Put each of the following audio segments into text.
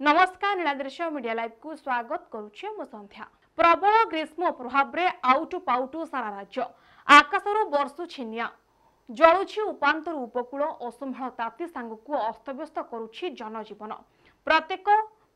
नमस्कार नीलादृश्य media live को स्वागत करुछे मो संध्या। प्रबल ग्रीष्म प्रभाव रे आउटु पाउटु सारा राज्य आकाशरू वर्षु छिनिया जळुछि उपांतर उपकूल असंभाळ ताती सांगकु अस्तव्यस्त करुछि जनजीवन। प्रत्येक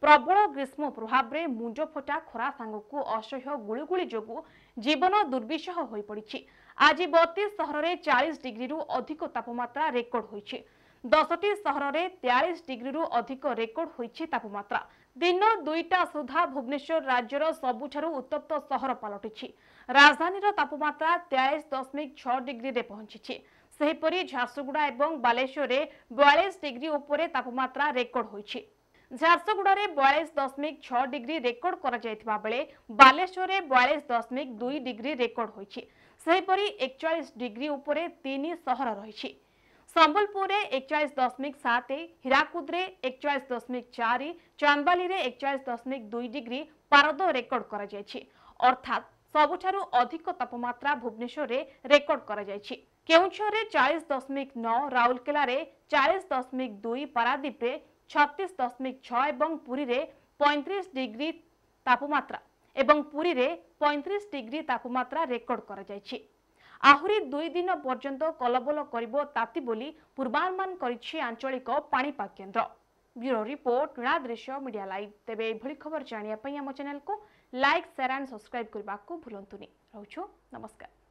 प्रबल ग्रीष्म प्रभाव रे मुंज फटा खरा सांगकु असह्य गुळुगुळी जोगु जीवन दुर्विषह होई पड़िछि। आज 32 सहर रे 40 डिग्री रु अधिक तापमात्रा रेकर्ड होइछि। 10टी सहर रे 43 डिग्री रु अधिक रेकर्ड होइछि तापमात्रा। दिन 2टा सुधा भुवनेश्वर राज्यर सबुठारु उत्तप्त सहर पलटिछि। राजधानी तापमात्रा 43.6 डिग्री रे पहुंचिछि। सेहिपरि झारसुगुड़ा एवं बालेश्वर रे 42 डिग्री उपरे तापमात्रा रेकर्ड होइछि। झारसुगुड़ा रे 42.6 डिग्री रेकर्ड करा जायतिबा बेले बालेश्वर रे 42.2 डिग्री रेकर्ड होइछि। सेहिपरि 41 डिग्री उपरे 3 सहर रहिछि। संबलपुर रे 41.7, हीराकुद रे 41.4, चांदबाली रे 41.2 डिग्री पारद रेकर्ड करा जायछि। अर्थात सबुठारु अधिक तापमात्रा भुवनेश्वर रे रेकर्ड करा जायछि। केउंझर रे 40.9, राउरकेला रे 40.2, पारादीप रे 36.6 एवं पुरी रे 35 डिग्री तापमात्रा एवं पुरी रे 35 डिग्री तापमात्रा रेकर्ड करा जायछि। आहुरी 2 दिन पर्यंत कलबल करिबो ताती बोली पूर्वानुमान करिछि आंचलिक पाणीपाग केन्द्र। Bureau report Niladrishya media live. तेबे एभली खबर जानिया पई हम चैनल को लाइक शेयर एंड सब्सक्राइब करबा को भूलंतुनी। रहउछु नमस्कार।